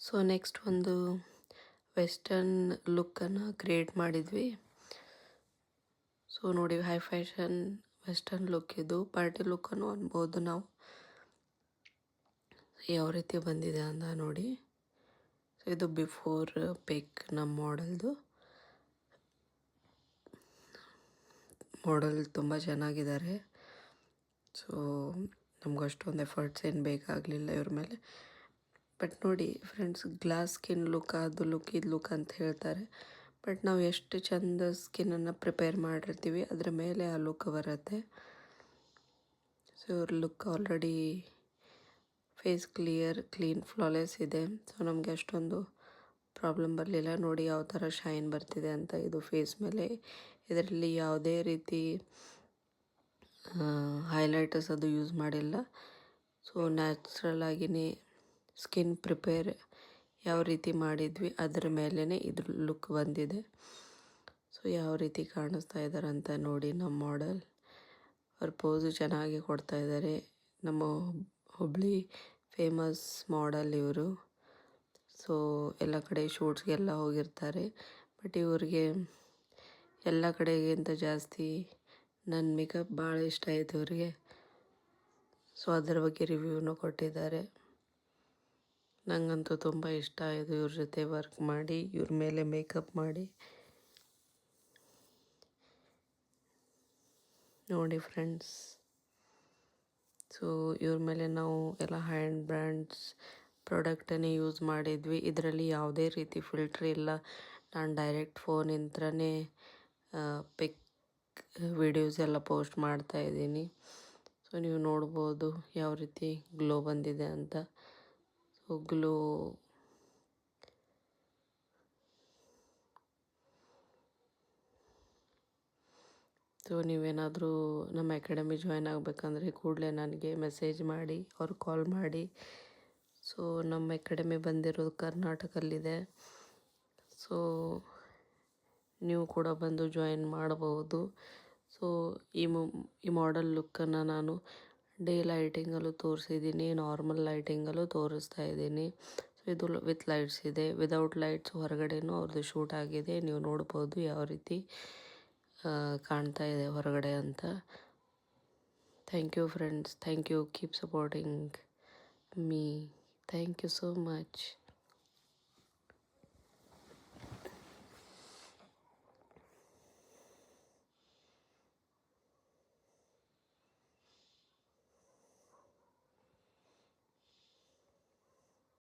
So next ಒಂದು western ಲುಕ್ಕನ್ನು create ಮಾಡಿದ್ವಿ. So ನೋಡಿ, ಹೈ ಫ್ಯಾಷನ್ ವೆಸ್ಟರ್ನ್ ಲುಕ್ ಇದು, ಪಾರ್ಟಿ ಲುಕ್ಕನ್ನು ಅನ್ಬೋದು ನಾವು. ಯಾವ ರೀತಿ ಬಂದಿದೆ ಅಂತ ನೋಡಿ. ಸೊ ಇದು ಬಿಫೋರ್ ಪಿಕ್ ನಮ್ಮ ಮಾಡೆಲ್ ತುಂಬ ಚೆನ್ನಾಗಿದ್ದಾರೆ. ಸೊ ನಮ್ಗೆ ಅಷ್ಟೊಂದು ಎಫರ್ಟ್ಸ್ ಏನು ಬೇಕಾಗಲಿಲ್ಲ ಇವ್ರ ಮೇಲೆ. ಬಟ್ ನೋಡಿ ಫ್ರೆಂಡ್ಸ್, ಗ್ಲಾಸ್ ಸ್ಕಿನ್ ಲುಕ್, ಅದು ಲುಕ್, ಇದು ಲುಕ್ ಅಂತ ಹೇಳ್ತಾರೆ. ಬಟ್ ನಾವು ಎಷ್ಟು ಚಂದ ಸ್ಕಿನ್ನನ್ನು ಪ್ರಿಪೇರ್ ಮಾಡಿರ್ತೀವಿ ಅದರ ಮೇಲೆ ಆ ಲುಕ್ ಬರುತ್ತೆ. ಸೊ ಇವ್ರ look already face clean flawless ಇದೆ. ಸೊ ನಮಗೆ ಅಷ್ಟೊಂದು ಪ್ರಾಬ್ಲಮ್ ಬರಲಿಲ್ಲ. ನೋಡಿ ಯಾವ ಥರ ಶೈನ್ ಬರ್ತಿದೆ ಅಂತ ಇದು ಫೇಸ್ ಮೇಲೆ. ಇದರಲ್ಲಿ ಯಾವುದೇ ರೀತಿ ಹೈಲೈಟರ್ಸ್ ಅದು ಯೂಸ್ ಮಾಡಿಲ್ಲ. ಸೊ ನ್ಯಾಚುರಲ್ ಆಗಿಯೇ ಸ್ಕಿನ್ ಪ್ರಿಪೇರ್ ಯಾವ ರೀತಿ ಮಾಡಿದ್ವಿ ಅದರ ಮೇಲೇ ಇದ್ರ ಲುಕ್ ಬಂದಿದೆ. ಸೊ ಯಾವ ರೀತಿ ಕಾಣಿಸ್ತಾ ಇದ್ದಾರೆ ಅಂತ ನೋಡಿ ನಮ್ಮ ಮಾಡೆಲ್. ಅವ್ರ ಪೋಸು ಚೆನ್ನಾಗಿ ಕೊಡ್ತಾ ಇದ್ದಾರೆ. ನಮ್ಮ ಹುಬ್ಳಿ ಫೇಮಸ್ ಮಾಡೆಲ್ ಇವರು. ಸೊ ಎಲ್ಲ ಕಡೆ ಶೂಟ್ಸ್ಗೆಲ್ಲ ಹೋಗಿರ್ತಾರೆ. ಬಟ್ ಇವ್ರಿಗೆ ಎಲ್ಲ ಕಡೆಗಿಂತ ಜಾಸ್ತಿ ನನ್ನ ಮೇಕಪ್ ಭಾಳ ಇಷ್ಟ ಆಯಿತು ಇವ್ರಿಗೆ. ಸೊ ಅದರ ಬಗ್ಗೆ ರಿವ್ಯೂನು ಕೊಟ್ಟಿದ್ದಾರೆ. ನನಗಂತೂ ತುಂಬ ಇಷ್ಟ ಆಯಿತು ಇವ್ರ ಜೊತೆ ವರ್ಕ್ ಮಾಡಿ, ಇವ್ರ ಮೇಲೆ ಮೇಕಪ್ ಮಾಡಿ. ನೋಡಿ ಫ್ರೆಂಡ್ಸ್, ಸೊ ಇವ್ರ ಮೇಲೆ ನಾವು ಎಲ್ಲ ಹ್ಯಾಂಡ್ ಬ್ರ್ಯಾಂಡ್ಸ್ ಪ್ರಾಡಕ್ಟನ್ನೇ ಯೂಸ್ ಮಾಡಿದ್ವಿ. ಇದರಲ್ಲಿ ಯಾವುದೇ ರೀತಿ ಫಿಲ್ಟ್ರ್ ಇಲ್ಲ. ನಾನು ಡೈರೆಕ್ಟ್ ಫೋನಿಂತ್ರನೇ ಪಿಕ್ ವಿಡಿಯೋಸ್ ಎಲ್ಲ ಪೋಸ್ಟ್ ಮಾಡ್ತಾಯಿದ್ದೀನಿ. ಸೊ ನೀವು ನೋಡ್ಬೋದು ಯಾವ ರೀತಿ ಗ್ಲೋ ಬಂದಿದೆ ಅಂತ. ಸೊ ಗ್ಲೋ ಸೊ ನೀವೇನಾದರೂ ನಮ್ಮ ಅಕಾಡೆಮಿ ಜಾಯ್ನ್ ಆಗಬೇಕಂದ್ರೆ ಕೂಡಲೇ ನನಗೆ ಮೆಸೇಜ್ ಮಾಡಿ ಅವ್ರು ಕಾಲ್ ಮಾಡಿ. ಸೊ ನಮ್ಮ ಅಕಾಡೆಮಿ ಬಂದಿರೋದು ಕರ್ನಾಟಕದಲ್ಲಿದೆ. ಸೊ ನೀವು ಕೂಡ ಬಂದು ಜಾಯಿನ್ ಮಾಡಬಹುದು. ಸೊ ಈ ಮಾಡೆಲ್ ಲುಕ್ಕನ್ನು ನಾನು ಡೇ ಲೈಟಿಂಗಲ್ಲೂ ತೋರಿಸಿದ್ದೀನಿ, ನಾರ್ಮಲ್ ಲೈಟಿಂಗಲ್ಲೂ ತೋರಿಸ್ತಾ ಇದ್ದೀನಿ. ಸೊ ಇದು ವಿತ್ ಲೈಟ್ಸ್ ಇದೆ, ವಿದೌಟ್ ಲೈಟ್ಸ್ ಹೊರಗಡೆನೂ ಅವ್ರದ್ದು ಶೂಟ್ ಆಗಿದೆ. ನೀವು ನೋಡ್ಬೋದು ಯಾವ ರೀತಿ ಕಾಣ್ತಾ ಇದೆ ಹೊರಗಡೆ ಅಂತ. Thank you friends, thank you, keep supporting me. Thank you so much.